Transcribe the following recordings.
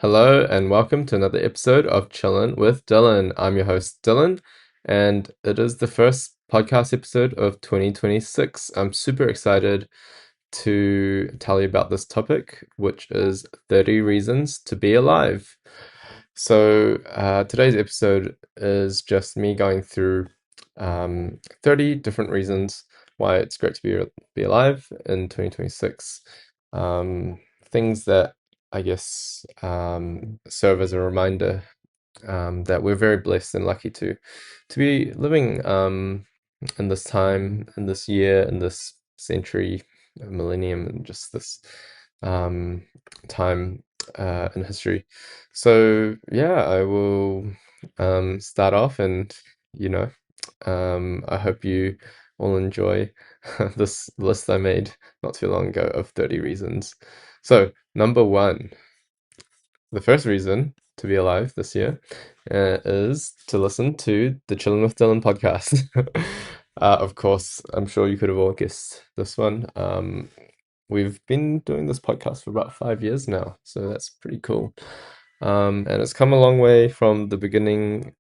Hello and welcome to another episode of Chillin' with Dylan. I'm your host Dylan, and it is the first podcast episode of 2026. I'm super excited to tell you about this topic, which is 30 reasons to be alive. Today's episode is just me going through 30 different reasons why it's great to be alive in 2026. Things that I guess serve as a reminder that we're very blessed and lucky to be living in this time, in this year, in this century, millennium, and just this um, time in history. I will start off, and you know, I hope you all enjoy this list I made not too long ago of 30 reasons. So, number one, the first reason to be alive this year is to listen to the Chillin' with Dylan podcast. Of course, I'm sure you could have all guessed this one. We've been doing this podcast for about 5 years now, so that's pretty cool. And it's come a long way from the beginning.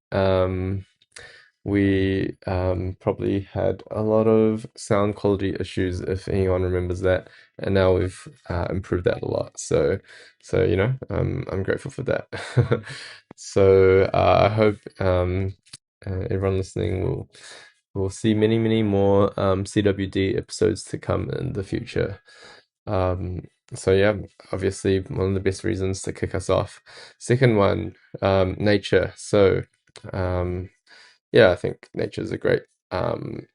We probably had a lot of sound quality issues, if anyone remembers that, and now we've improved that a lot. I'm grateful for that. I hope everyone listening will see many, many more CWD episodes to come in the future. Um, Obviously one of the best reasons to kick us off. Second one, nature. Um, yeah, I think nature is a great thing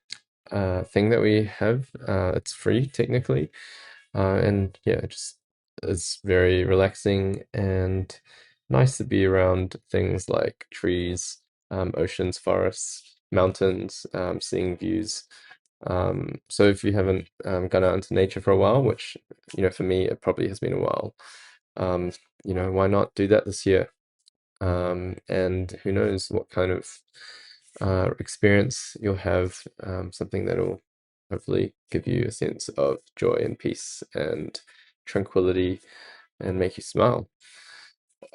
that we have. It's free technically, and yeah, it just it's very relaxing and nice to be around things like trees, oceans, forests, mountains, seeing views. So if you haven't gone out into nature for a while, which for me it probably has been a while, um, why not do that this year? And who knows what kind of experience you'll have, something that'll hopefully give you a sense of joy and peace and tranquility and make you smile.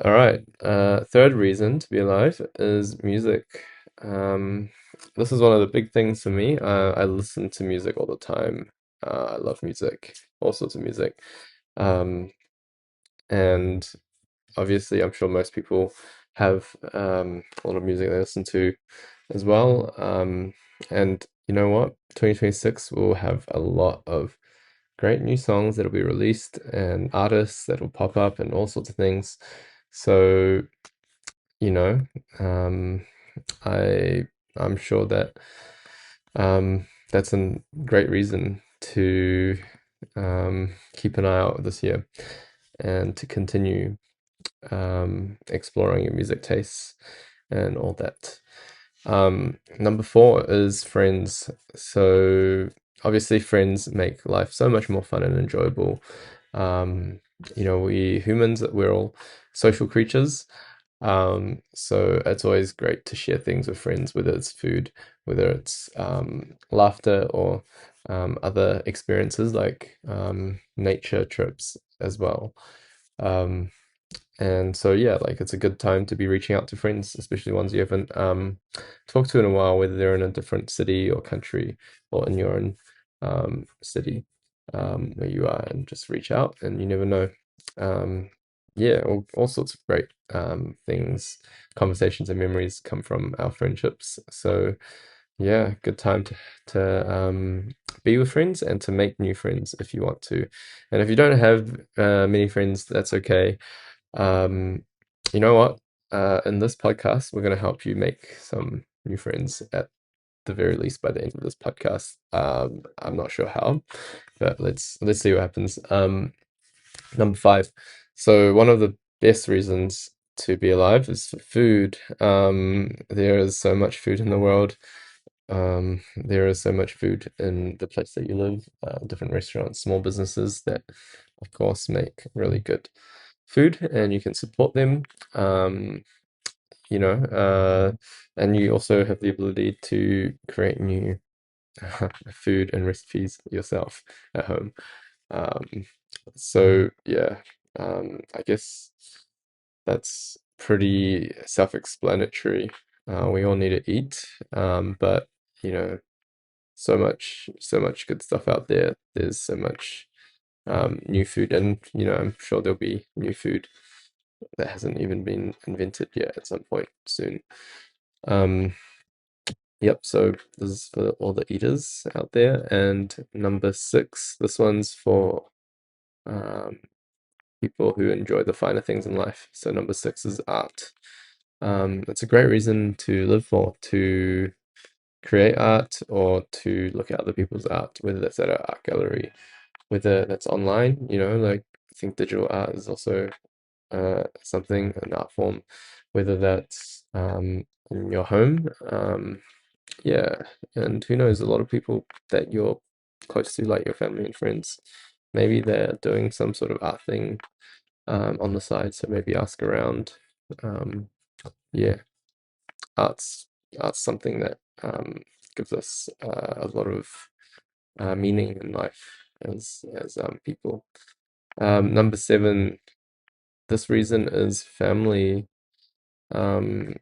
All right, third reason to be alive is music. Um, this is one of the big things for me. I listen to music all the time. I love music, all sorts of music. Um, and Obviously, I'm sure most people have a lot of music they listen to as well. And you know what? 2026 will have a lot of great new songs that'll be released and artists that'll pop up and all sorts of things. So, you know, um, I I'm sure that that's a great reason to keep an eye out this year and to continue exploring your music tastes and all that. Number four is friends. So obviously, friends make life so much more fun and enjoyable. We humans, we're all social creatures. So it's always great to share things with friends, whether it's food, whether it's laughter, or other experiences like nature trips as well. Um, like it's a good time to be reaching out to friends, especially ones you haven't talked to in a while, whether they're in a different city or country or in your own city where you are, and just reach out, and you never know. All sorts of great things, conversations and memories come from our friendships. Yeah, good time to be with friends and to make new friends if you want to. And if you don't have many friends, that's okay. um, you know what? In this podcast, we're going to help you make some new friends at the very least by the end of this podcast. I'm not sure how, but let's see what happens. Number five. So one of the best reasons to be alive is for food. There is so much food in the world. There is so much food in the place that you live, different restaurants, small businesses that, of course, make really good food, and you can support them. Um, you know, uh, and you also have the ability to create new food and recipes yourself at home. Um, I guess. that's pretty self-explanatory. We all need to eat, but you know, so much good stuff out there. There's so much new food, and you know, I'm sure there'll be new food that hasn't even been invented yet at some point soon. Um, yep, so this is for all the eaters out there. And number six, this one's for um, people who enjoy the finer things in life. So number six is art. It's a great reason to live for, to create art or to look at other people's art, whether that's at an art gallery, whether that's online, you know, like I think digital art is also something, an art form, whether that's in your home. Yeah, and who knows, a lot of people that you're close to, like your family and friends, maybe they're doing some sort of art thing on the side, so maybe ask around. Um, yeah, art's art's something that gives us a lot of meaning in life as people. Number seven, this reason is family. Um,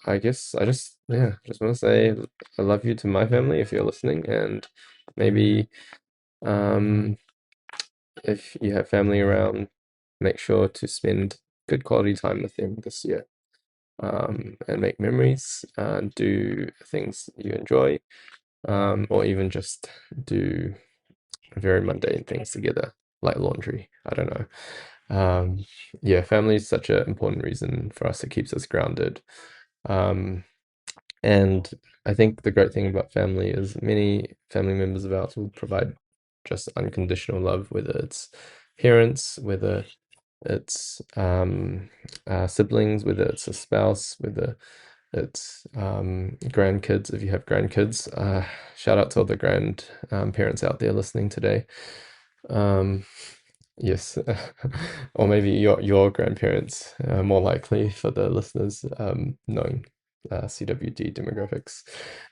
I guess I just yeah, just want to say I love you to my family if you're listening, and maybe um if you have family around, make sure to spend good quality time with them this year. And make memories, do things you enjoy, or even just do very mundane things together, like laundry. I don't know. Yeah, family is such an important reason for us. It keeps us grounded. Um, and I think the great thing about family is many family members of ours will provide just unconditional love, whether it's parents, whether it's siblings, whether it's a spouse, whether it's grandkids, if you have grandkids. Shout out to all the grand parents out there listening today. Um, yes, or maybe your grandparents, more likely for the listeners knowing CWD demographics.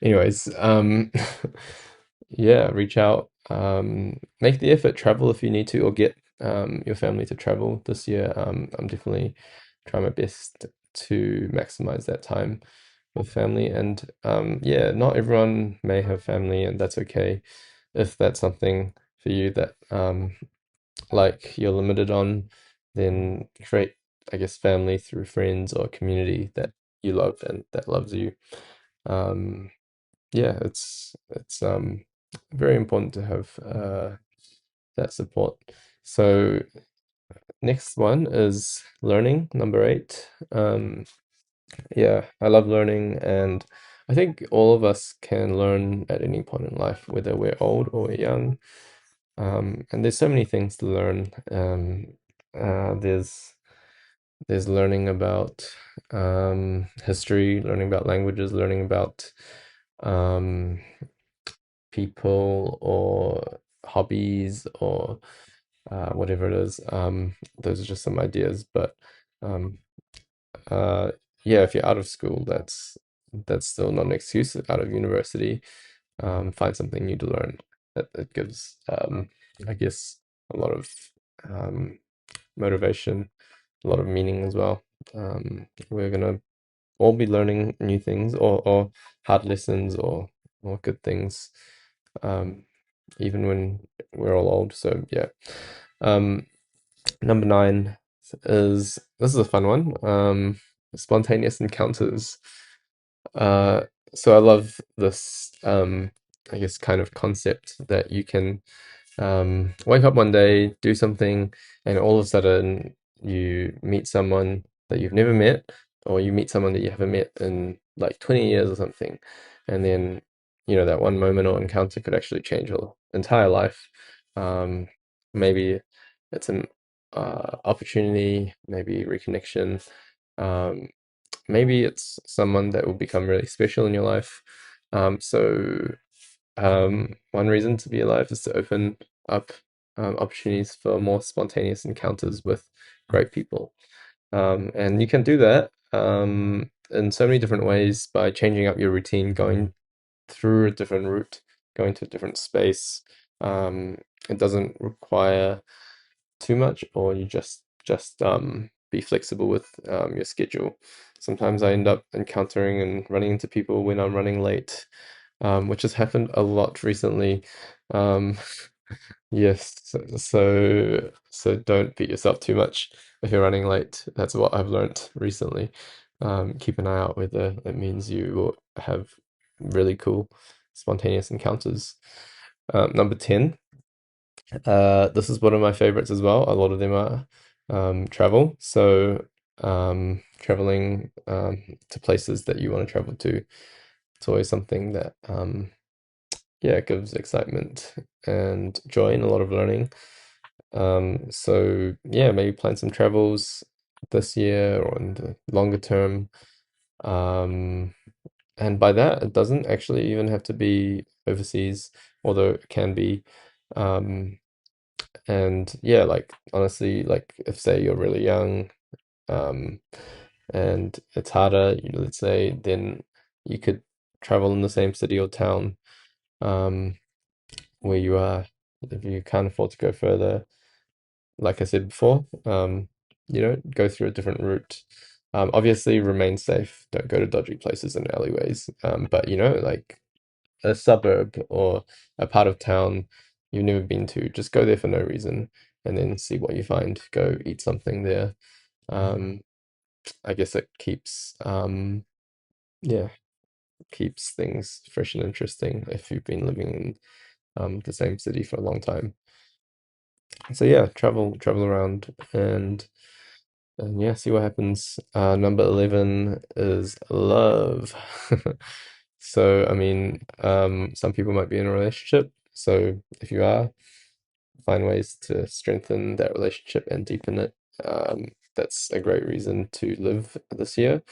Anyways, yeah, reach out, make the effort, travel if you need to, or get your family to travel this year. I'm definitely trying my best to maximize that time with family. And yeah, not everyone may have family, and that's okay. If that's something for you that like you're limited on, then create, I guess, family through friends or community that you love and that loves you. Um, yeah, it's very important to have that support. So next one is learning, number eight. Yeah, I love learning, and I think all of us can learn at any point in life, whether we're old or we're young. And there's so many things to learn. There's learning about history, learning about languages, learning about um, people or hobbies or whatever it is. Those are just some ideas, but um, uh, yeah, if you're out of school, that's still not an excuse. Out of university, find something new to learn. That gives, I guess, a lot of um, motivation, a lot of meaning as well. We're gonna all be learning new things or hard lessons or good things, um, even when we're all old. So yeah. Um, Number nine is this is a fun one. Spontaneous encounters. Uh, so I love this I guess kind of concept that you can wake up one day, do something, and all of a sudden you meet someone that you've never met, or you meet someone that you haven't met in like 20 years or something. And then, you know, that one moment or encounter could actually change your entire life. Um, Maybe it's an opportunity, maybe reconnection. Um, Maybe it's someone that will become really special in your life. So one reason to be alive is to open up opportunities for more spontaneous encounters with great people. And you can do that in so many different ways by changing up your routine, going through a different route, going to a different space. It doesn't require too much, or you just be flexible with your schedule. Sometimes I end up encountering and running into people when I'm running late, which has happened a lot recently. Um, yes, so don't beat yourself too much if you're running late. That's what I've learned recently. Keep an eye out whether it means you will have really cool spontaneous encounters. Number 10, this is one of my favorites as well. A lot of them are travel. So traveling to places that you want to travel to. It's always something that yeah, gives excitement and joy and a lot of learning. So yeah, maybe plan some travels this year or in the longer term. Um, and by that, it doesn't actually even have to be overseas, although it can be. Um, and yeah, like honestly, like if say you're really young, um, and it's harder, let's say, then you could travel in the same city or town, where you are. If you can't afford to go further, like I said before, go through a different route. Obviously remain safe. Don't go to dodgy places and alleyways. But like a suburb or a part of town you've never been to, just go there for no reason and then see what you find. Go eat something there. Um, I guess it yeah, keeps things fresh and interesting if you've been living in the same city for a long time. So yeah, travel around and yeah, see what happens. Number 11 is love. So, I mean, some people might be in a relationship. So if you are, find ways to strengthen that relationship and deepen it. That's a great reason to live this year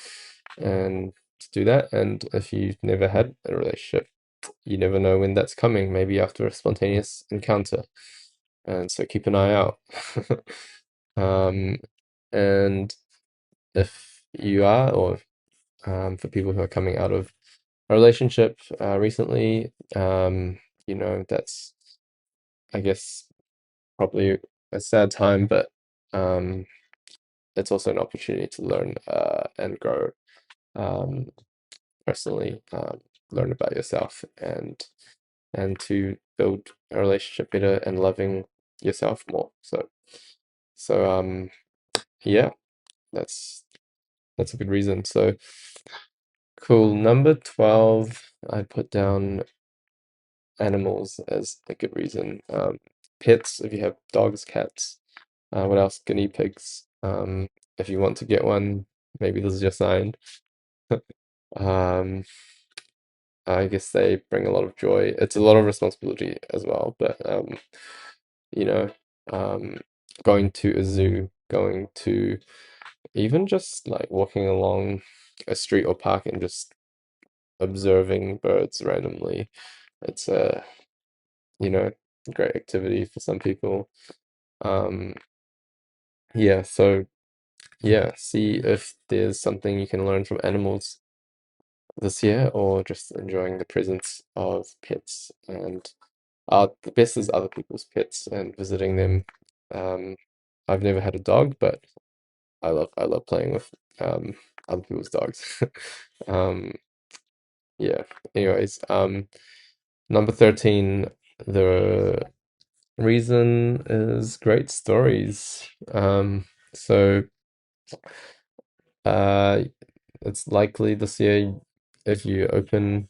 and to do that. And if you've never had a relationship, you never know when that's coming, maybe after a spontaneous encounter. And so keep an eye out. Um, and if you are, or for people who are coming out of a relationship recently, that's, I guess, probably a sad time, but um, it's also an opportunity to learn and grow um, personally, learn about yourself and to build a relationship better and loving yourself more. So yeah, that's that's a good reason. So cool. Number 12, I put down animals as a good reason. Pets, if you have dogs, cats, what else? Guinea pigs. If you want to get one, maybe this is your sign. Um, I guess they bring a lot of joy. It's a lot of responsibility as well, but you know, um, going to a zoo, going to even just like walking along a street or park and just observing birds randomly. It's a, you know, great activity for some people. Um, yeah, so yeah, see if there's something you can learn from animals this year or just enjoying the presence of pets and the best is other people's pets and visiting them. Um, I've never had a dog, but I love playing with um other people's dogs. Um, yeah. Anyways, number 13, the reason is great stories. So uh it's likely this year if you open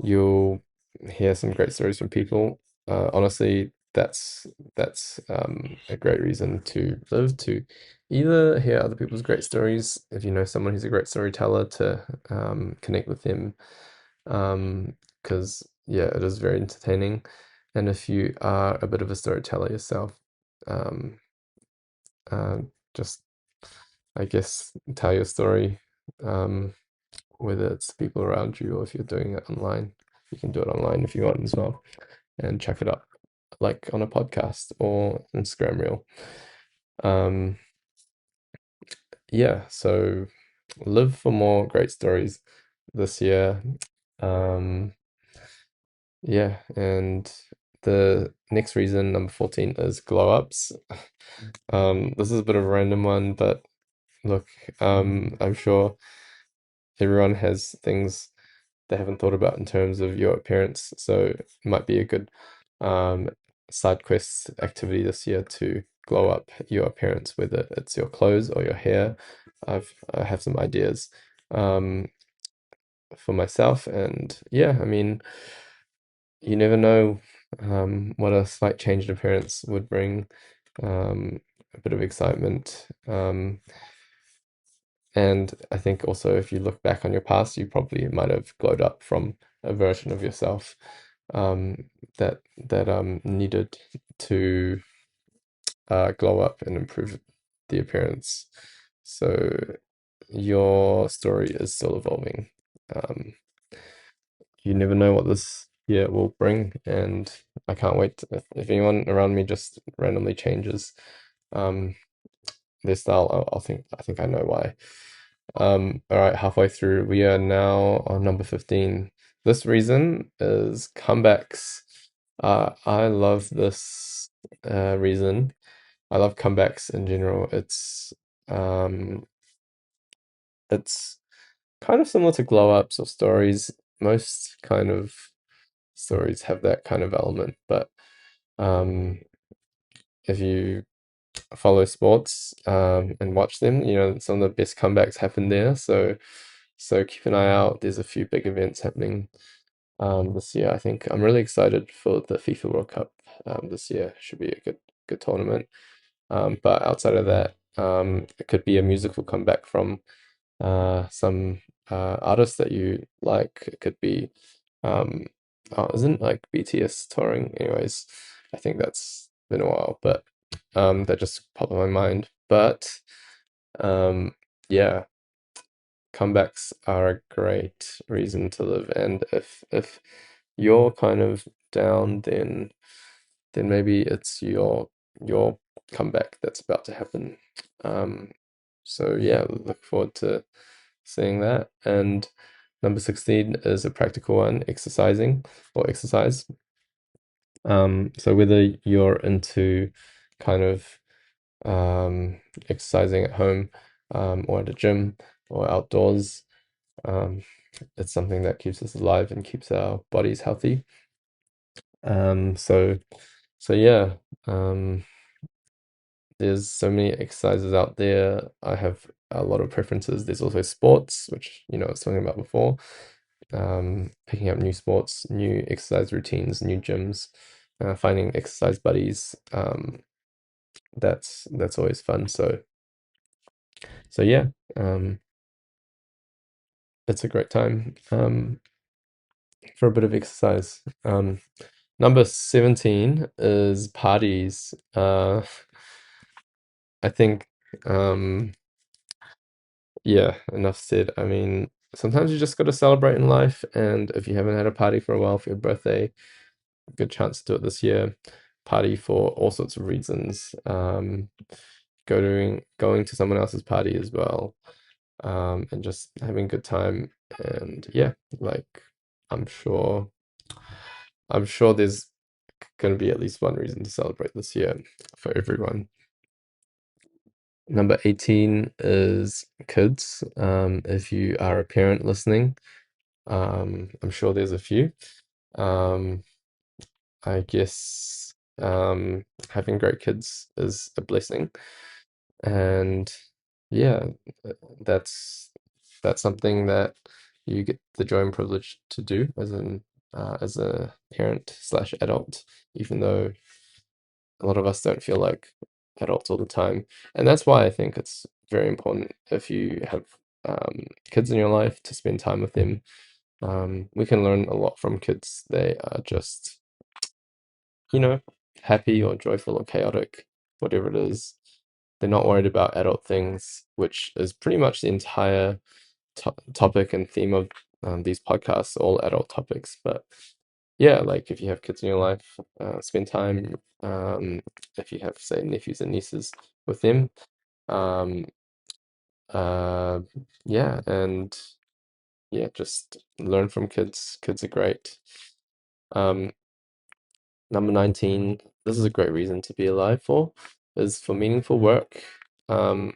you'll hear some great stories from people. Honestly, that's a great reason to live, to either hear other people's great stories, if you know someone who's a great storyteller, to connect with them, because yeah, it is very entertaining. And if you are a bit of a storyteller yourself, um, just I guess tell your story. Um, whether it's people around you or if you're doing it online. You can do it online if you want as well and check it up like on a podcast or Instagram reel. Um, yeah, so live for more great stories this year. Um, yeah, and the next reason, number 14, is glow ups. This is a bit of a random one, but look, I'm sure everyone has things they haven't thought about in terms of your appearance, so it might be a good um, side quest activity this year to glow up your appearance, whether it's your clothes or your hair. I have some ideas um, for myself, and yeah, I mean, you never know what a slight change in appearance would bring, a bit of excitement. And I think also if you look back on your past, you probably might have glowed up from a version of yourself um, that needed to glow up and improve the appearance. So your story is still evolving. Um, you never know what this year will bring, and I can't wait if anyone around me just randomly changes um, their style, I think I know why. All right, halfway through, we are now on number 15. This reason is comebacks. I love this reason. I love comebacks in general. Um it's kind of similar to glow ups or stories. Most kind of stories have that kind of element, but um if you follow sports and watch them, you know, some of the best comebacks happen there. So keep an eye out. There's a few big events happening this year. I think I'm really excited for the FIFA World Cup this year. Should be a good tournament. But outside of that, it could be a musical comeback from some artists that you like. It could be oh, isn't like BTS touring? Anyways, I think that's been a while, but that just popped in my mind. But um, yeah, comebacks are a great reason to live, and if you're kind of down, then maybe it's your comeback that's about to happen. Um, so yeah, look forward to seeing that. And number 16 is a practical one, exercising or exercise. So whether you're into kind of exercising at home or at a gym or outdoors, um, it's something that keeps us alive and keeps our bodies healthy. Um, so so yeah, um, there's so many exercises out there. I have a lot of preferences. There's also sports, which you know I was talking about before. Picking up new sports, new exercise routines, new gyms, finding exercise buddies. That's always fun. So yeah, um, it's a great time for a bit of exercise. Number 17 is parties. I think um, yeah, enough said. I mean, sometimes you just got to celebrate in life, and if you haven't had a party for a while for your birthday, good chance to do it this year. Party for all sorts of reasons. Going to someone else's party as well, and just having a good time. And yeah, like I'm sure, I'm sure there's going to be at least one reason to celebrate this year for everyone. Number 18 is kids. If you are a parent listening, I'm sure there's a few. Um, I guess having great kids is a blessing, and yeah, uh, that's that's something that you get the joy and privilege to do as a parent slash adult, even though a lot of us don't feel like adults all the time. And that's why I think it's very important if you have kids in your life to spend time with them. We can learn a lot from kids. They are just, you know, happy or joyful or chaotic, whatever it is. They're not worried about adult things, which is pretty much the entire topic and theme of these podcasts, all adult topics. But yeah, like if you have kids in your life, spend time. If you have, say, nephews and nieces, with them. Um, uh, yeah, and yeah, just learn from kids. Kids are great. Um, Number 19, this is a great reason to be alive for, is for meaningful work. Um,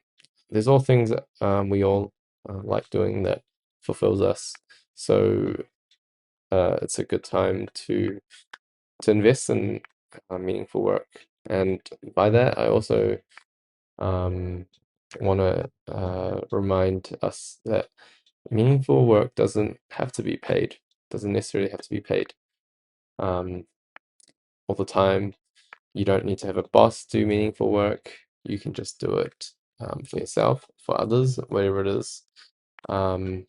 there's all things that we all like doing that fulfills us. So it's a good time to invest in meaningful work. And by that, I also um, want to remind us that meaningful work doesn't have to be paid, doesn't necessarily have to be paid um, all the time. You don't need to have a boss do meaningful work. You can just do it for yourself, for others, whatever it is. Um,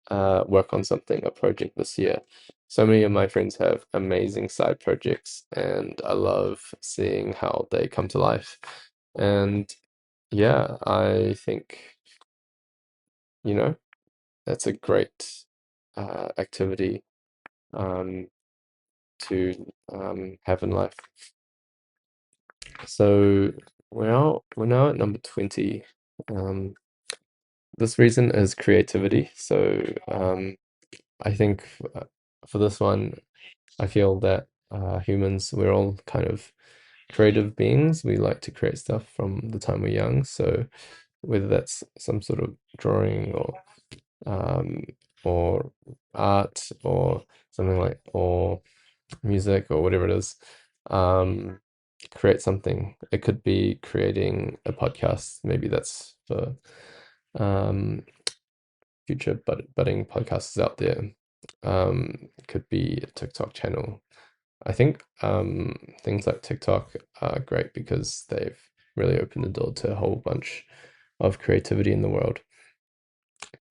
work on something, a project this year. So many of my friends have amazing side projects, and I love seeing how they come to life. And yeah, I think, you know, that's a great activity um, to have in life. So we're now at number 20. Um, this reason is creativity. So I think for this one, I feel that humans, we're all kind of creative beings. We like to create stuff from the time we're young. So whether that's some sort of drawing um, or art or something like, or music or whatever it is, um, create something. It could be creating a podcast. Maybe that's for um, future budding podcasts out there. Could be a TikTok channel. I think things like TikTok are great because they've really opened the door to a whole bunch of creativity in the world.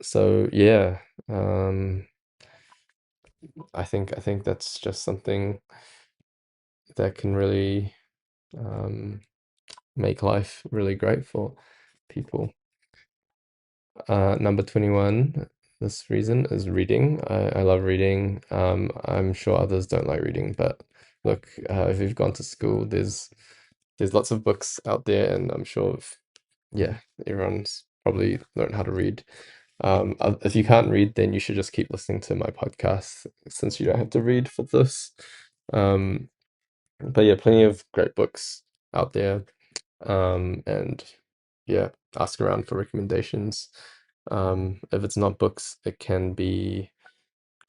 So yeah, I think that's just something that can really make life really great for people. Number 21, this reason is reading. I love reading. I'm sure others don't like reading, but look, if you've gone to school, there's lots of books out there, and I'm sure yeah, everyone's probably learned how to read. If you can't read, then you should just keep listening to my podcast since you don't have to read for this. Um, but yeah, plenty of great books out there. And yeah, ask around for recommendations. If it's not books, it can be,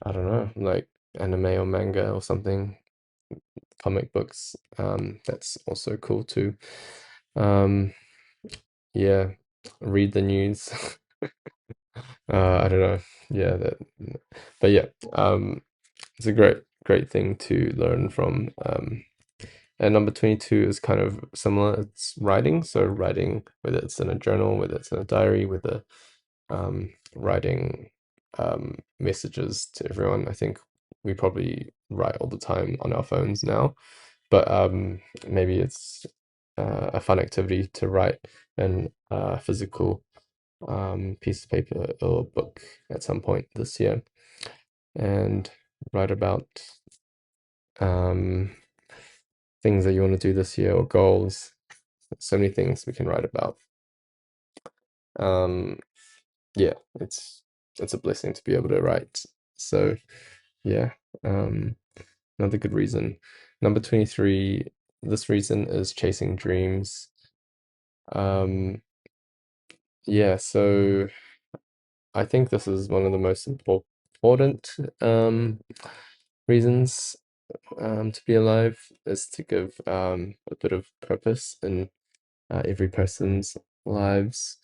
I don't know, like anime or manga or something, comic books. That's also cool too. Um, yeah, read the news. I don't know. Yeah, but yeah, it's a great thing to learn from. And number 22 is kind of similar. It's writing. So writing, whether it's in a journal, whether it's in a diary, whether writing messages to everyone. I think we probably write all the time on our phones now, but maybe it's a fun activity to write in a physical piece of paper or book at some point this year and write about um, things that you want to do this year or goals. So many things we can write about. Um, yeah, it's a blessing to be able to write. So yeah, um, another good reason. Number 23, this reason is chasing dreams. Um, yeah, so I think this is one of the most important reasons to be alive is to give a bit of purpose in every person's lives.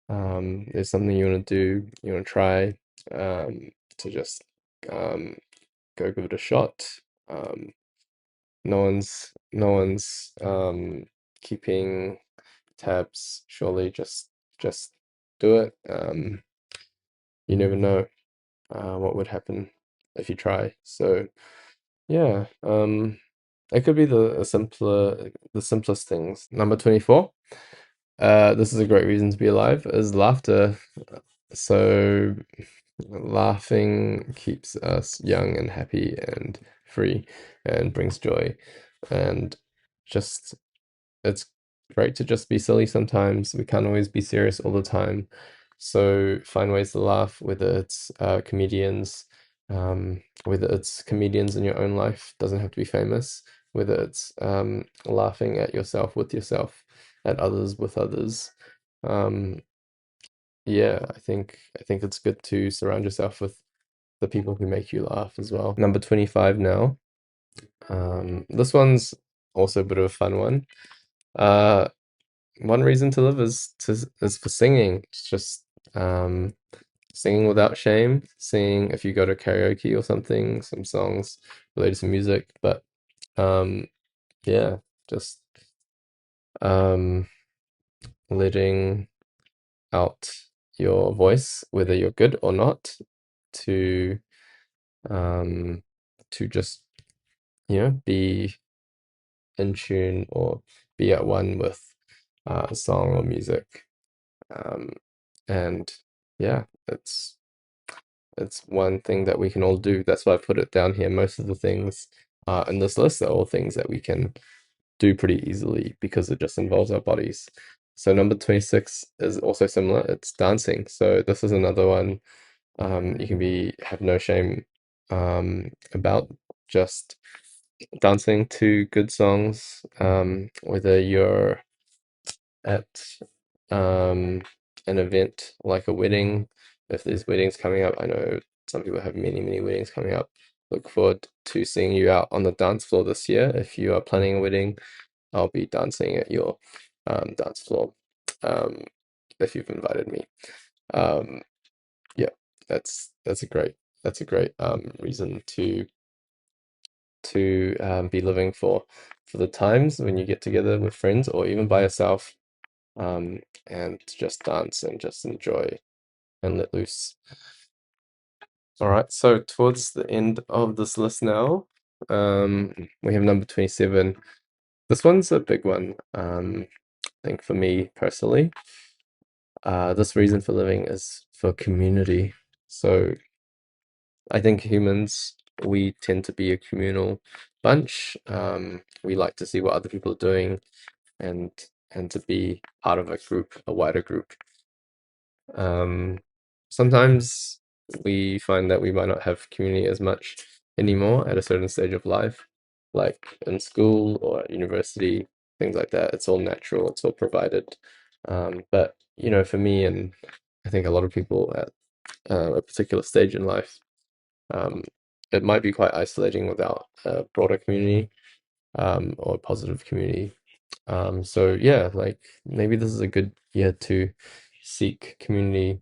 There's something you want to do, you want to try, to just um, go give it a shot. Um, no one's keeping tabs. Surely, just do it. You never know what would happen if you try. So yeah, it could be the simplest things. Number 24. This is a great reason to be alive, is laughter. So laughing keeps us young and happy and free and brings joy. And just it's great to just be silly sometimes. We can't always be serious all the time. So find ways to laugh, whether it's comedians in your own life, doesn't have to be famous, whether it's laughing at yourself with yourself, at others with others. Um, yeah, I think it's good to surround yourself with the people who make you laugh as well. Number 25 now. This one's also a bit of a fun one. Uh, One reason to live is for singing. It's just um singing without shame, singing if you go to karaoke or something, some songs related to music, but um yeah, just um letting out your voice, whether you're good or not, to um just, be in tune or be at one with a song or music. Um and yeah, it's one thing that we can all do. That's why I put it down here. Most of the things in this list are all things that we can do pretty easily because it just involves our bodies. So number 26 is also similar. It's dancing. So this is another one you can have no shame about just dancing to good songs, whether you're at an event like a wedding. If there's weddings coming up, I know some people have many, many weddings coming up. Look forward to seeing you out on the dance floor this year. If you are planning a wedding, I'll be dancing at your dance floor um, if you've invited me. Um, yeah, that's a great reason to be living for the times when you get together with friends or even by yourself, um, and just dance and just enjoy and let loose. All right, so towards the end of this list now, we have number 27. This one's a big one, I think for me personally. This reason for living is for community. So I think humans, we tend to be a communal bunch. We like to see what other people are doing and to be part of a group, a wider group. Um, Sometimes we find that we might not have community as much anymore at a certain stage of life, like in school or at university, things like that. It's all natural, it's all provided. But for me, and I think a lot of people at a particular stage in life, um, it might be quite isolating without a broader community, or a positive community. So yeah, like maybe this is a good year to seek community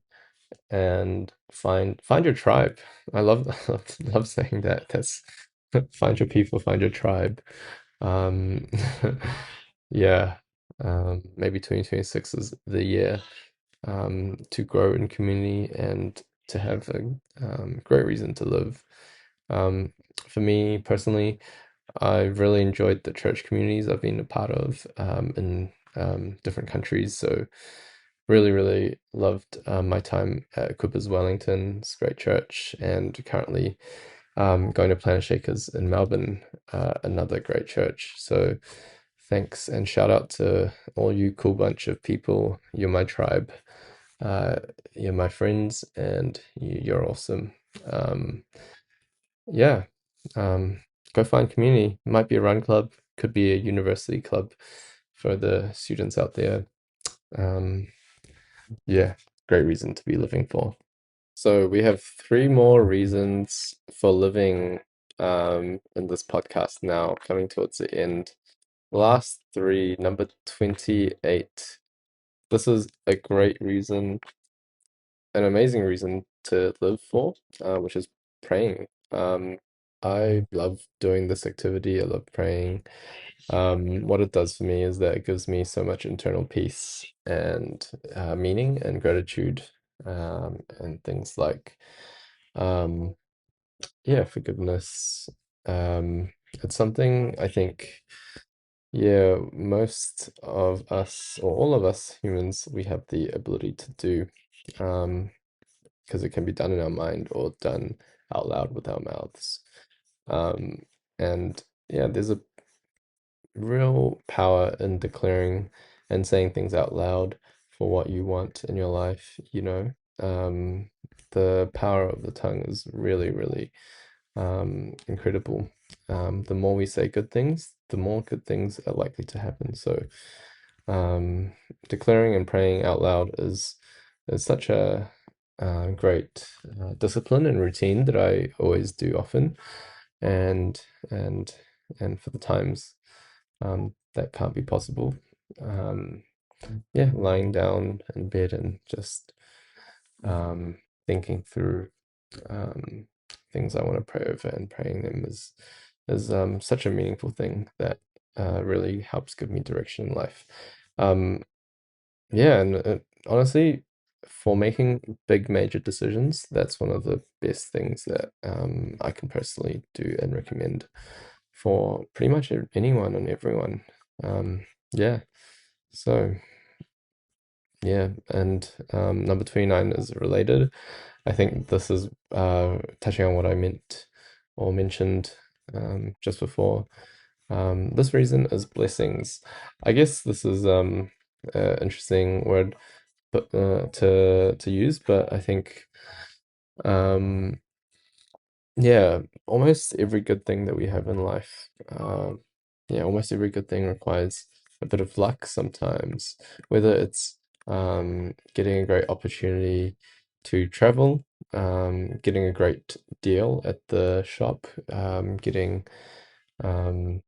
and find your tribe. I love love saying that. That's find your people, find your tribe. Um, yeah, maybe 2026 is the year to grow in community and to have a great reason to live. Um, for me personally, I've really enjoyed the church communities I've been a part of in different countries. So really, really loved my time at Cooper's Wellington. It's a great church, and currently going to Planet Shakers in Melbourne, another great church. So thanks and shout out to all you cool bunch of people. You're my tribe. Uh, you're my friends, and you're awesome. Um, yeah. Um, Go find community. It might be a run club, could be a university club for the students out there. Um, yeah, great reason to be living for. So we have three more reasons for living in this podcast now, coming towards the end. Last three, number 28. This is a great reason, an amazing reason to live for, which is praying. I love doing this activity. I love praying. What it does for me is that it gives me so much internal peace and meaning and gratitude, and things like, um, yeah, forgiveness. It's something I think, yeah, most of us, or all of us humans, we have the ability to do, because it can be done in our mind or done out loud with our mouths. Um, and yeah, there's a real power in declaring and saying things out loud for what you want in your life, you know. The power of the tongue is really, really incredible. The more we say good things, the more good things are likely to happen. So um, declaring and praying out loud is such a great discipline and routine that I always do often, and and and for the times that can't be possible, um, yeah, lying down in bed and just thinking through um, things I want to pray over and praying them is such a meaningful thing that really helps give me direction in life. Um, yeah, and honestly, for making big major decisions, that's one of the best things that I can personally do and recommend for pretty much anyone and everyone. Yeah, so yeah, and number 29 is related. I think this is touching on what I meant or mentioned just before. This reason is blessings. I guess this is interesting word but to use, but I think um yeah, almost every good thing that we have in life, yeah, almost every good thing requires a bit of luck sometimes, whether it's getting a great opportunity to travel, getting a great deal at the shop, getting um,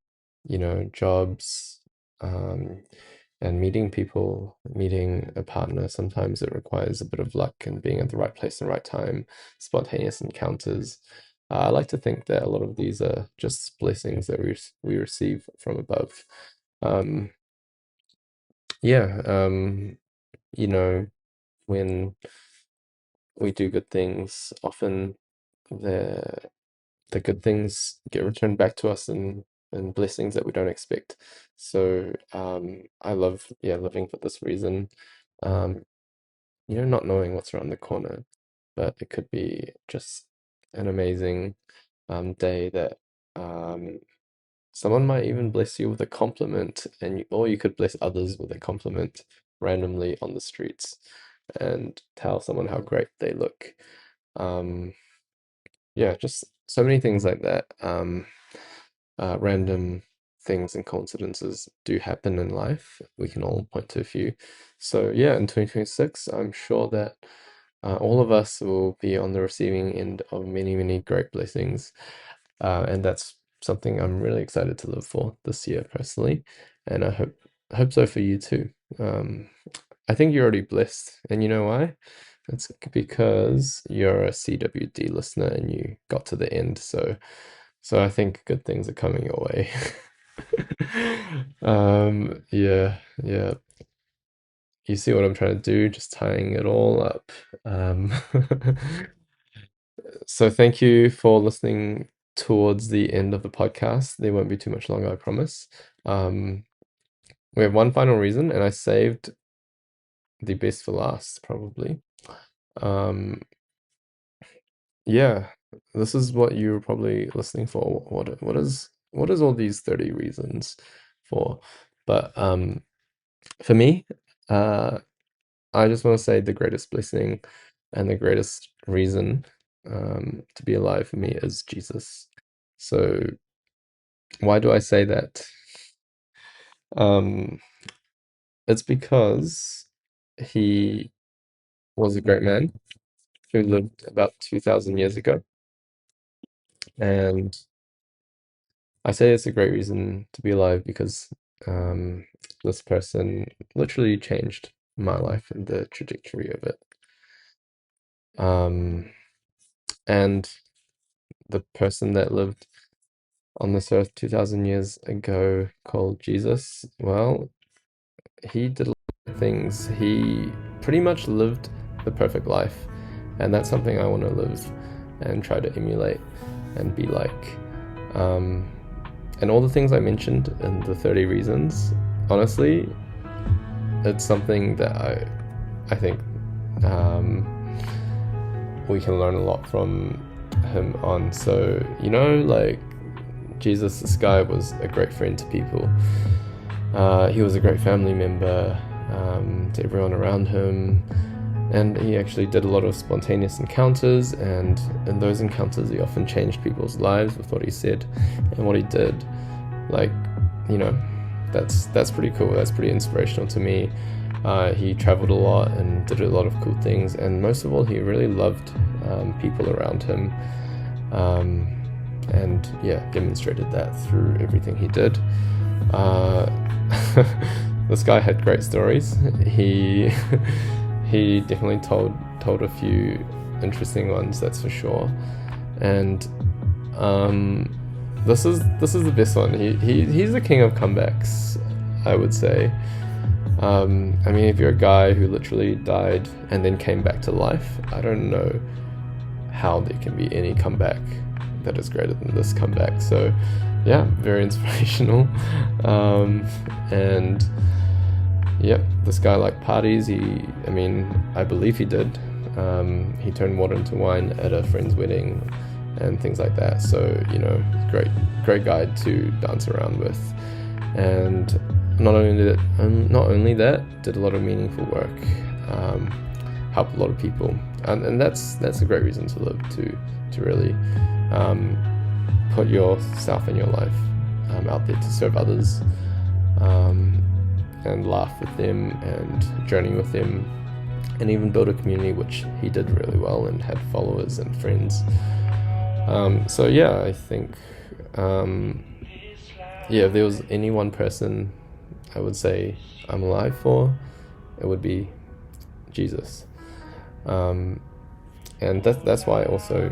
jobs, um, and meeting people, meeting a partner. Sometimes it requires a bit of luck and being at the right place at the right time, spontaneous encounters. I like to think that a lot of these are just blessings that we receive from above. Um, yeah, you know, when we do good things, often the the good things get returned back to us in blessings that we don't expect. So I love, yeah, living for this reason. Um, not knowing what's around the corner, but it could be just an amazing day that um, someone might even bless you with a compliment, or you could bless others with a compliment randomly on the streets and tell someone how great they look. Um, yeah, just so many things like that. Random things and coincidences do happen in life. We can all point to a few. So yeah, in 2026, I'm sure that all of us will be on the receiving end of many, many great blessings. And that's something I'm really excited to live for this year personally. And I hope so for you too. I think you're already blessed, and you know why? It's because you're a CWD listener and you got to the end. So I think good things are coming your way. Yeah, yeah. You see what I'm trying to do, just tying it all up. Um, so thank you for listening towards the end of the podcast. There won't be too much longer, I promise. Um, we have one final reason, and I saved the best for last, probably. Um, yeah, this is what you're probably listening for. What is all these 30 reasons for? But for me, uh, I just want to say the greatest blessing and the greatest reason to be alive for me is Jesus. So why do I say that? Um, it's because he was a great man who lived about 2000 years ago. And I say it's a great reason to be alive because um, this person literally changed my life and the trajectory of it. Um, and the person that lived on this earth 2000 years ago called Jesus, well, he did a lot of things. He pretty much lived the perfect life, and that's something I want to live and try to emulate and be like. Um, and all the things I mentioned in the 30 reasons, honestly, it's something that I think um, we can learn a lot from him on. So, like Jesus, this guy was a great friend to people. He was a great family member to everyone around him. And he actually did a lot of spontaneous encounters, and in those encounters, he often changed people's lives with what he said and what he did. Like, you know, that's pretty cool. That's pretty inspirational to me. He traveled a lot and did a lot of cool things, and most of all, he really loved people around him, and demonstrated that through everything he did. This guy had great stories. He he definitely told a few interesting ones, that's for sure. And this is the best one. He's the king of comebacks, I would say. I mean, if you're a guy who literally died and then came back to life, I don't know how there can be any comeback that is greater than this comeback. So yeah, very inspirational. And yep, this guy liked parties. I believe he did. He turned water into wine at a friend's wedding and things like that. So, great guy to dance around with. And not only that, did a lot of meaningful work, helped a lot of people, and that's a great reason to live, to really put yourself and your life out there to serve others, and laugh with them and journey with them, and even build a community, which he did really well and had followers and friends. So yeah, I think if there was any one person I would say I'm alive for, it would be Jesus. And that's why also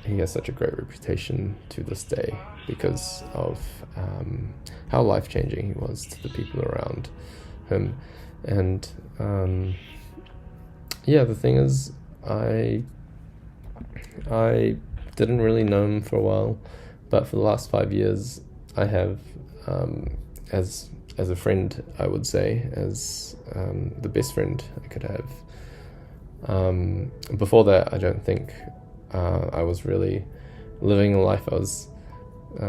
he has such a great reputation to this day, because of how life-changing he was to the people around him. And the thing is, I didn't really know him for a while, but for the last 5 years I have, as a friend, I would say, as the best friend I could have. Before that, I don't think I was really living a life I was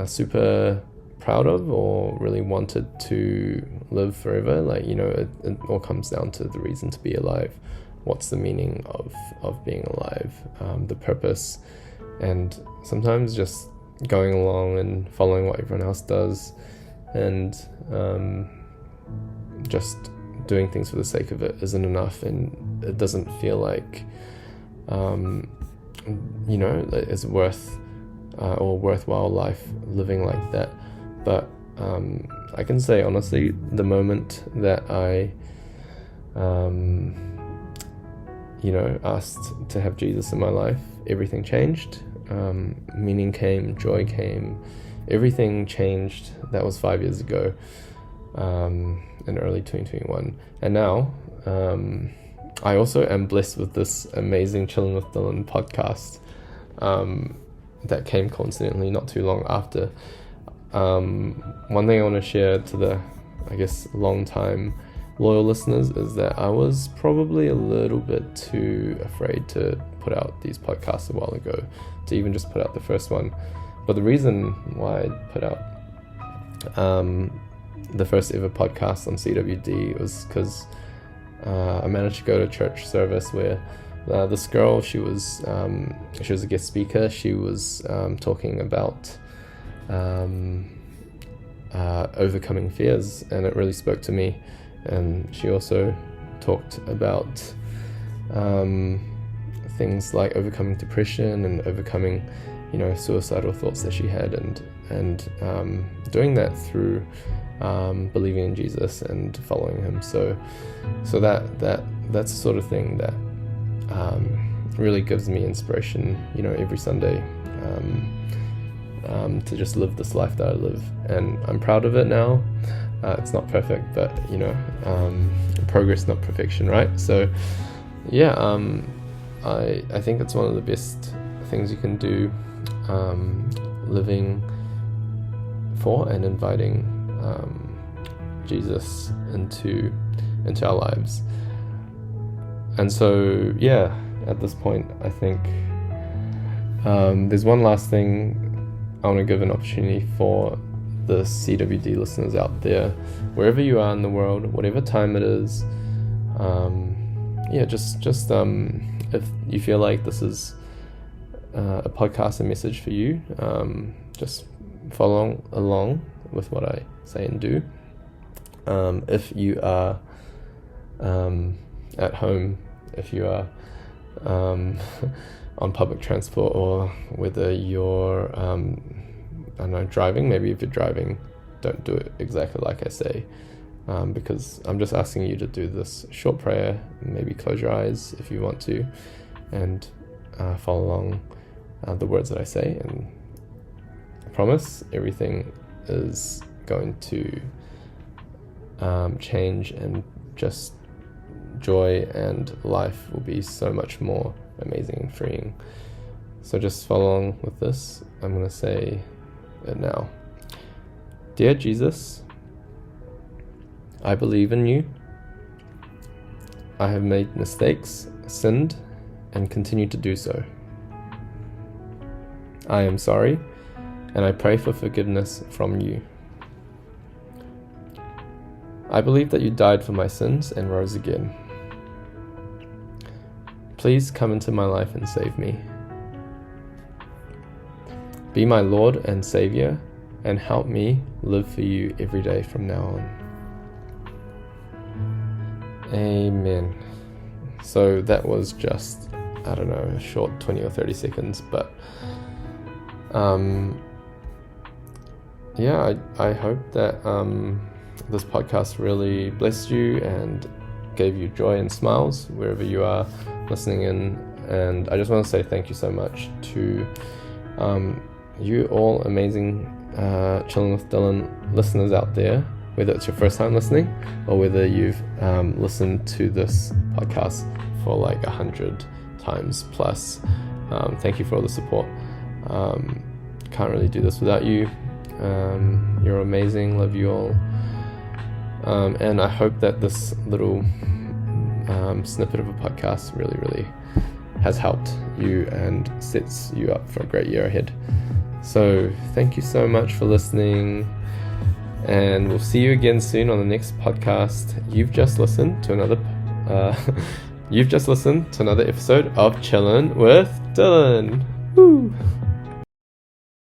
super proud of or really wanted to live forever. It all comes down to the reason to be alive. What's the meaning of being alive? The purpose, and sometimes just going along and following what everyone else does, and just doing things for the sake of it isn't enough, and it doesn't feel like it's worth or worthwhile life living like that. But I can say honestly, the moment that I asked to have Jesus in my life, everything changed. Meaning came, joy came, everything changed. That was 5 years ago, in early 2021. And now I also am blessed with this amazing Chilling with Dylan podcast that came coincidentally not too long after. One thing I want to share to the, long time loyal listeners is that I was probably a little bit too afraid to put out these podcasts a while ago, to even just put out the first one. But the reason why I put out the first ever podcast on CWD was because I managed to go to a church service where this girl, she was a guest speaker. She was talking about overcoming fears, and it really spoke to me. And she also talked about things like overcoming depression and overcoming, suicidal thoughts that she had, and doing that through believing in Jesus and following him. So that's the sort of thing that really gives me inspiration, every Sunday, to just live this life that I live, and I'm proud of it now. It's not perfect, but progress, not perfection, right? So I think it's one of the best things you can do, living for and inviting Jesus into our lives. And so at this point, I think there's one last thing I want to give an opportunity for the CWD listeners out there, wherever you are in the world, whatever time it is. Just if you feel like this is a podcast, a message for you, just follow along with what I say and do. If you are at home, if you are on public transport, or whether you're I don't know, driving. Maybe if you're driving, don't do it exactly like I say, because I'm just asking you to do this short prayer. Maybe close your eyes if you want to, and follow along the words that I say, and I promise everything is going to change, and just joy and life will be so much more amazing and freeing. So just follow along with this. I'm going to say it now. Dear Jesus, I believe in you. I have made mistakes, sinned, and continue to do so. I am sorry, and I pray for forgiveness from you. I believe that you died for my sins and rose again. Please come into my life and save me. Be my Lord and Savior, and help me live for you every day from now on. Amen. So that was just, I don't know, a short 20 or 30 seconds, but yeah, I hope that this podcast really blessed you and gave you joy and smiles wherever you are listening in. And I just want to say thank you so much to you all amazing Chilling with Dylan listeners out there, whether it's your first time listening or whether you've listened to this podcast for like 100 times plus. Thank you for all the support. Can't really do this without you. You're amazing. Love you all. And I hope that this little snippet of a podcast really has helped you and sets you up for a great year ahead. So thank you so much for listening, and we'll see you again soon on the next podcast. You've just listened to another episode of Chillin' with Dylan. Woo!